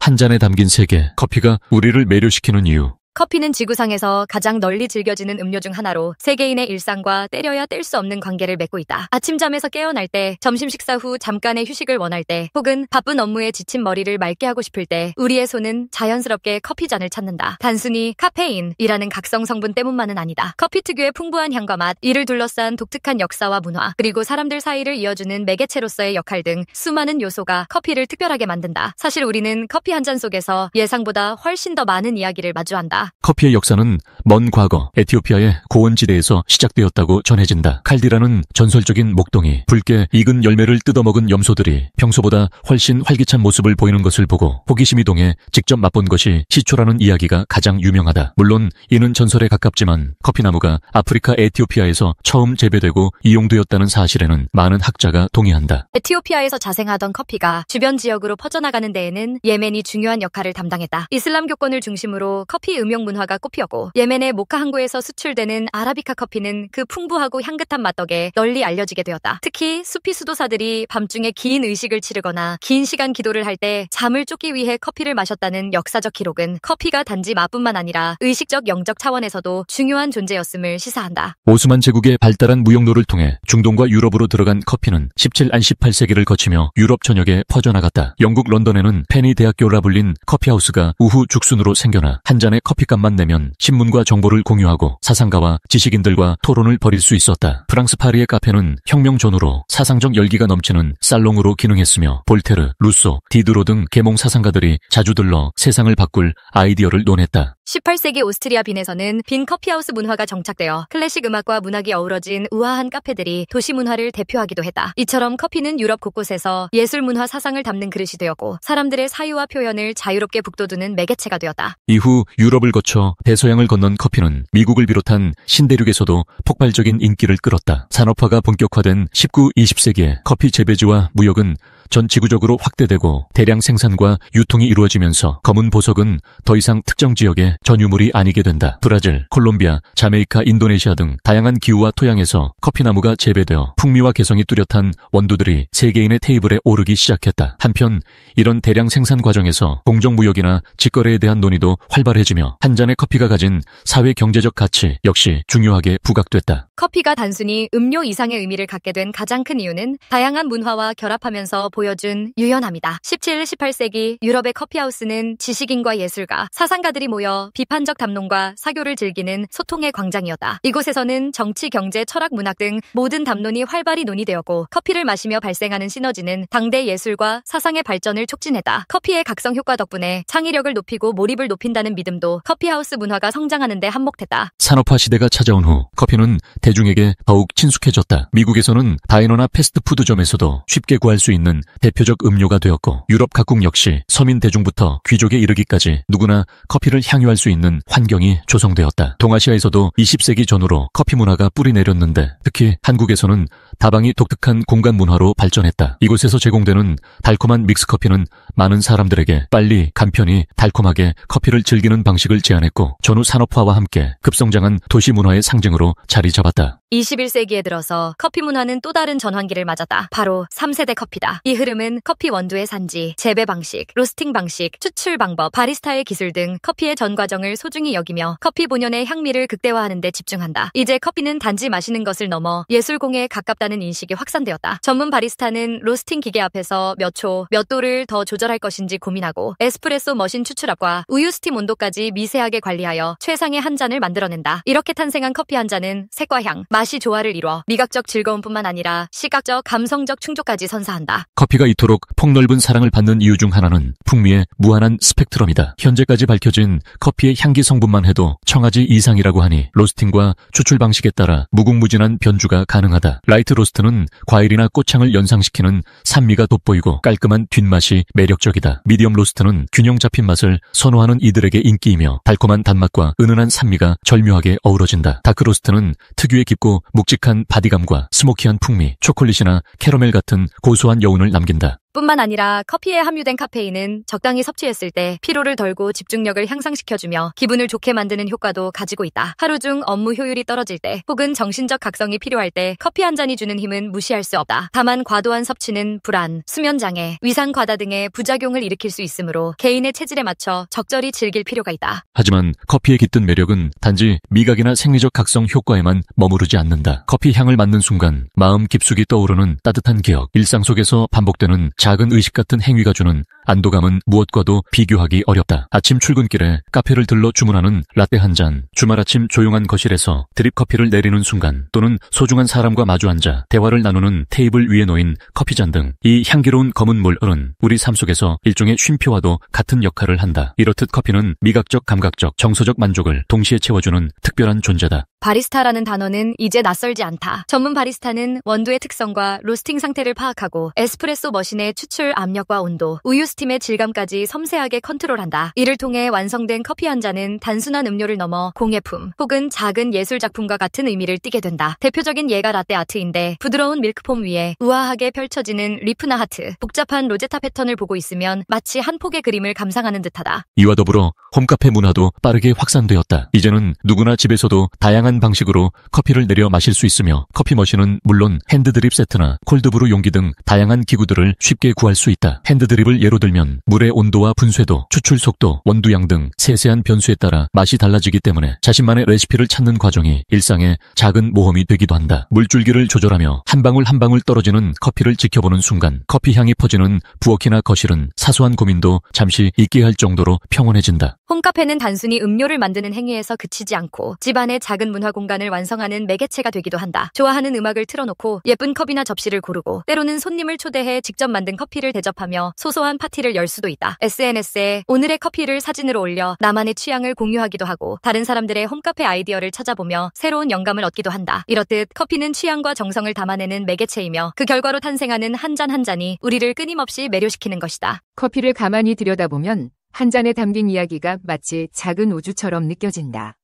한 잔에 담긴 세계, 커피가 우리를 매료시키는 이유. 커피는 지구상에서 가장 널리 즐겨지는 음료 중 하나로 세계인의 일상과 때려야 뗄 수 없는 관계를 맺고 있다. 아침잠에서 깨어날 때, 점심 식사 후 잠깐의 휴식을 원할 때, 혹은 바쁜 업무에 지친 머리를 맑게 하고 싶을 때 우리의 손은 자연스럽게 커피잔을 찾는다. 단순히 카페인이라는 각성 성분 때문만은 아니다. 커피 특유의 풍부한 향과 맛, 이를 둘러싼 독특한 역사와 문화, 그리고 사람들 사이를 이어주는 매개체로서의 역할 등 수많은 요소가 커피를 특별하게 만든다. 사실 우리는 커피 한 잔 속에서 예상보다 훨씬 더 많은 이야기를 마주한다. 커피의 역사는 먼 과거 에티오피아의 고원지대에서 시작되었다고 전해진다. 칼디라는 전설적인 목동이 붉게 익은 열매를 뜯어먹은 염소들이 평소보다 훨씬 활기찬 모습을 보이는 것을 보고 호기심이 동해 직접 맛본 것이 시초라는 이야기가 가장 유명하다. 물론 이는 전설에 가깝지만 커피나무가 아프리카 에티오피아에서 처음 재배되고 이용되었다는 사실에는 많은 학자가 동의한다. 에티오피아에서 자생하던 커피가 주변 지역으로 퍼져나가는 데에는 예멘이 중요한 역할을 담당했다. 이슬람 교권을 중심으로 커피 음용 문화가 꽃피었고, 예멘의 모카 항구에서 수출되는 아라비카 커피는 그 풍부하고 향긋한 맛 덕에 널리 알려지게 되었다. 특히 수피 수도사들이 밤중에 긴 의식을 치르거나 긴 시간 기도를 할 때 잠을 쫓기 위해 커피를 마셨다는 역사적 기록은 커피가 단지 맛뿐만 아니라 의식적 영적 차원에서도 중요한 존재였음을 시사한다. 오스만 제국의 발달한 무역로를 통해 중동과 유럽으로 들어간 커피는 17, 18세기를 거치며 유럽 전역에 퍼져나갔다. 영국 런던에는 페니 대학교라 불린 커피하우스가 우후 죽순으로 생겨나 한 잔의 커피값만 내면 신문과 정보를 공유하고 사상가와 지식인들과 토론을 벌일 수 있었다. 프랑스 파리의 카페는 혁명 전후로 사상적 열기가 넘치는 살롱으로 기능했으며 볼테르, 루소, 디드로 등 계몽 사상가들이 자주 들러 세상을 바꿀 아이디어를 논했다. 18세기 오스트리아 빈에서는 빈 커피하우스 문화가 정착되어 클래식 음악과 문학이 어우러진 우아한 카페들이 도시 문화를 대표하기도 했다. 이처럼 커피는 유럽 곳곳에서 예술 문화 사상을 담는 그릇이 되었고, 사람들의 사유와 표현을 자유롭게 북돋우는 매개체가 되었다. 이후 유럽을 거쳐 대서양을 건넌 커피는 미국을 비롯한 신대륙에서도 폭발적인 인기를 끌었다. 산업화가 본격화된 19, 20세기에 커피 재배지와 무역은 전 지구적으로 확대되고 대량 생산과 유통이 이루어지면서 검은 보석은 더 이상 특정 지역의 전유물이 아니게 된다. 브라질, 콜롬비아, 자메이카, 인도네시아 등 다양한 기후와 토양에서 커피나무가 재배되어 풍미와 개성이 뚜렷한 원두들이 세계인의 테이블에 오르기 시작했다. 한편 이런 대량 생산 과정에서 공정무역이나 직거래에 대한 논의도 활발해지며 한 잔의 커피가 가진 사회 경제적 가치 역시 중요하게 부각됐다. 커피가 단순히 음료 이상의 의미를 갖게 된 가장 큰 이유는 다양한 문화와 결합하면서 보여준 유연함이다. 17, 18세기 유럽의 커피하우스는 지식인과 예술가, 사상가들이 모여 비판적 담론과 사교를 즐기는 소통의 광장이었다. 이곳에서는 정치, 경제, 철학, 문학 등 모든 담론이 활발히 논의되었고, 커피를 마시며 발생하는 시너지는 당대 예술과 사상의 발전을 촉진했다. 커피의 각성 효과 덕분에 창의력을 높이고 몰입을 높인다는 믿음도 커피하우스 문화가 성장하는 데 한몫했다. 산업화 시대가 찾아온 후 커피는 대중에게 더욱 친숙해졌다. 미국에서는 다이너나 패스트푸드점에서도 쉽게 구할 수 있는 대표적 음료가 되었고, 유럽 각국 역시 서민 대중부터 귀족에 이르기까지 누구나 커피를 향유할 수 있는 환경이 조성되었다. 동아시아에서도 20세기 전후로 커피 문화가 뿌리 내렸는데, 특히 한국에서는 다방이 독특한 공간 문화로 발전했다. 이곳에서 제공되는 달콤한 믹스커피는 많은 사람들에게 빨리, 간편히, 달콤하게 커피를 즐기는 방식을 제안했고, 전후 산업화와 함께 급성장한 도시 문화의 상징으로 자리 잡았다. 21세기에 들어서 커피 문화는 또 다른 전환기를 맞았다. 바로 3세대 커피다. 이 흐름은 커피 원두의 산지, 재배 방식, 로스팅 방식, 추출 방법, 바리스타의 기술 등 커피의 전 과정을 소중히 여기며 커피 본연의 향미를 극대화하는 데 집중한다. 이제 커피는 단지 마시는 것을 넘어 예술공예에 가깝다는 인식이 확산되었다. 전문 바리스타는 로스팅 기계 앞에서 몇 초, 몇 도를 더 조절할 것인지 고민하고, 에스프레소 머신 추출압과 우유 스팀 온도까지 미세하게 관리하여 최상의 한 잔을 만들어낸다. 이렇게 탄생한 커피 한 잔은 색과 향, 맛이 조화를 이뤄 미각적 즐거움뿐만 아니라 시각적, 감성적 충족까지 선사한다. 커피가 이토록 폭넓은 사랑을 받는 이유 중 하나는 풍미의 무한한 스펙트럼이다. 현재까지 밝혀진 커피의 향기 성분만 해도 청아지 이상이라고 하니 로스팅과 추출 방식에 따라 무궁무진한 변주가 가능하다. 라이트 로스트는 과일이나 꽃향을 연상시키는 산미가 돋보이고 깔끔한 뒷맛이 매력적이다. 미디엄 로스트는 균형 잡힌 맛을 선호하는 이들에게 인기이며 달콤한 단맛과 은은한 산미가 절묘하게 어우러진다. 다크 로스트는 특유의 깊고 묵직한 바디감과 스모키한 풍미, 초콜릿이나 캐러멜 같은 고소한 여운을 남긴다. 뿐만 아니라 커피에 함유된 카페인은 적당히 섭취했을 때 피로를 덜고 집중력을 향상시켜주며 기분을 좋게 만드는 효과도 가지고 있다. 하루 중 업무 효율이 떨어질 때 혹은 정신적 각성이 필요할 때 커피 한 잔이 주는 힘은 무시할 수 없다. 다만 과도한 섭취는 불안, 수면장애, 위상 과다 등의 부작용을 일으킬 수 있으므로 개인의 체질에 맞춰 적절히 즐길 필요가 있다. 하지만 커피의 깃든 매력은 단지 미각이나 생리적 각성 효과에만 머무르지 않는다. 커피 향을 맡는 순간 마음 깊숙이 떠오르는 따뜻한 기억, 일상 속에서 반복되는 작은 의식 같은 행위가 주는 안도감은 무엇과도 비교하기 어렵다. 아침 출근길에 카페를 들러 주문하는 라떼 한 잔, 주말 아침 조용한 거실에서 드립 커피를 내리는 순간, 또는 소중한 사람과 마주 앉아 대화를 나누는 테이블 위에 놓인 커피잔 등 이 향기로운 검은 물은 우리 삶 속에서 일종의 쉼표와도 같은 역할을 한다. 이렇듯 커피는 미각적, 감각적, 정서적 만족을 동시에 채워주는 특별한 존재다. 바리스타라는 단어는 이제 낯설지 않다. 전문 바리스타는 원두의 특성과 로스팅 상태를 파악하고 에스프레소 머신의 추출 압력과 온도, 우유 스팀의 질감까지 섬세하게 컨트롤한다. 이를 통해 완성된 커피 한 잔은 단순한 음료를 넘어 공예품 혹은 작은 예술 작품과 같은 의미를 띠게 된다. 대표적인 예가 라떼 아트인데 부드러운 밀크폼 위에 우아하게 펼쳐지는 리프나 하트, 복잡한 로제타 패턴을 보고 있으면 마치 한 폭의 그림을 감상하는 듯하다. 이와 더불어 홈카페 문화도 빠르게 확산되었다. 이제는 누구나 집에서도 다양한 방식으로 커피를 내려 마실 수 있으며 커피 머신은 물론 핸드드립 세트나 콜드브루 용기 등 다양한 기구들을 쉽게 구할 수 있다. 핸드드립을 예로 들면 물의 온도와 분쇄도, 추출 속도, 원두양 등 세세한 변수에 따라 맛이 달라지기 때문에 자신만의 레시피를 찾는 과정이 일상의 작은 모험이 되기도 한다. 물줄기를 조절하며 한 방울 한 방울 떨어지는 커피를 지켜보는 순간 커피 향이 퍼지는 부엌이나 거실은 사소한 고민도 잠시 잊게 할 정도로 평온해진다. 홈카페는 단순히 음료를 만드는 행위에서 그치지 않고 집안의 작은 문화 공간을 완성하는 매개체가 되기도 한다. 좋아하는 음악을 틀어놓고 예쁜 컵이나 접시를 고르고 때로는 손님을 초대해 직접 만든 커피를 대접하며 소소한 파티를 열 수도 있다. SNS에 오늘의 커피를 사진으로 올려 나만의 취향을 공유하기도 하고 다른 사람들의 홈카페 아이디어를 찾아보며 새로운 영감을 얻기도 한다. 이렇듯 커피는 취향과 정성을 담아내는 매개체이며 그 결과로 탄생하는 한 잔 한 잔이 우리를 끊임없이 매료시키는 것이다. 커피를 가만히 들여다보면 한 잔에 담긴 이야기가 마치 작은 우주처럼 느껴진다.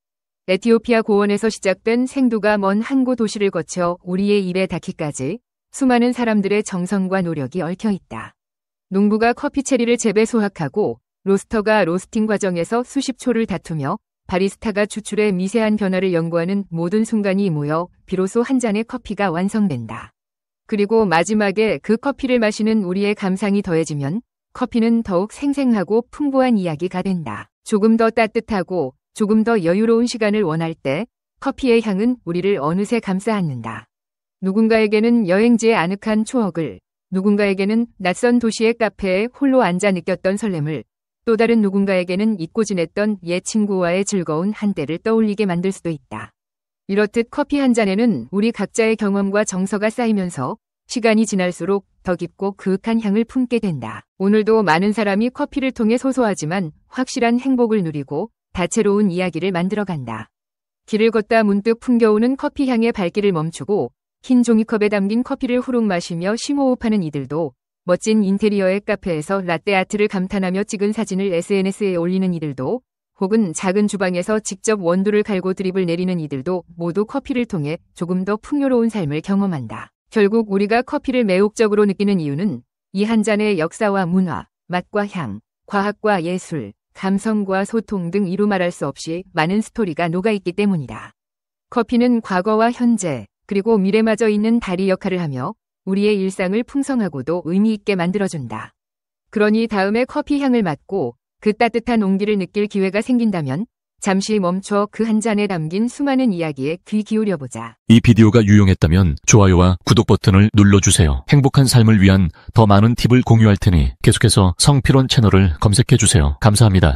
에티오피아 고원에서 시작된 생두가 먼 항구 도시를 거쳐 우리의 입에 닿기까지 수많은 사람들의 정성과 노력이 얽혀 있다. 농부가 커피 체리를 재배 소확하고 로스터가 로스팅 과정에서 수십 초를 다투며 바리스타가 추출의 미세한 변화를 연구하는 모든 순간이 모여 비로소 한 잔의 커피가 완성된다. 그리고 마지막에 그 커피를 마시는 우리의 감상이 더해지면 커피는 더욱 생생하고 풍부한 이야기가 된다. 조금 더 따뜻하고 조금 더 여유로운 시간을 원할 때 커피의 향은 우리를 어느새 감싸 안는다. 누군가에게는 여행지의 아늑한 추억을, 누군가에게는 낯선 도시의 카페에 홀로 앉아 느꼈던 설렘을, 또 다른 누군가에게는 잊고 지냈던 옛 친구와의 즐거운 한때를 떠올리게 만들 수도 있다. 이렇듯 커피 한 잔에는 우리 각자의 경험과 정서가 쌓이면서 시간이 지날수록 더 깊고 그윽한 향을 품게 된다. 오늘도 많은 사람이 커피를 통해 소소하지만 확실한 행복을 누리고 다채로운 이야기를 만들어간다. 길을 걷다 문득 풍겨오는 커피 향의 발길을 멈추고 흰 종이컵에 담긴 커피를 후룩 마시며 심호흡하는 이들도, 멋진 인테리어의 카페에서 라떼 아트를 감탄하며 찍은 사진을 SNS에 올리는 이들도, 혹은 작은 주방에서 직접 원두를 갈고 드립을 내리는 이들도 모두 커피를 통해 조금 더 풍요로운 삶을 경험한다. 결국 우리가 커피를 매혹적으로 느끼는 이유는 이 한 잔의 역사와 문화, 맛과 향, 과학과 예술, 감성과 소통 등 이루 말할 수 없이 많은 스토리가 녹아있기 때문이다. 커피는 과거와 현재, 그리고 미래마저 있는 다리 역할을 하며 우리의 일상을 풍성하고도 의미 있게 만들어준다. 그러니 다음에 커피 향을 맡고 그 따뜻한 온기를 느낄 기회가 생긴다면 잠시 멈춰 그 한 잔에 담긴 수많은 이야기에 귀 기울여보자. 이 비디오가 유용했다면 좋아요와 구독 버튼을 눌러주세요. 행복한 삶을 위한 더 많은 팁을 공유할 테니 계속해서 성필원 채널을 검색해주세요. 감사합니다.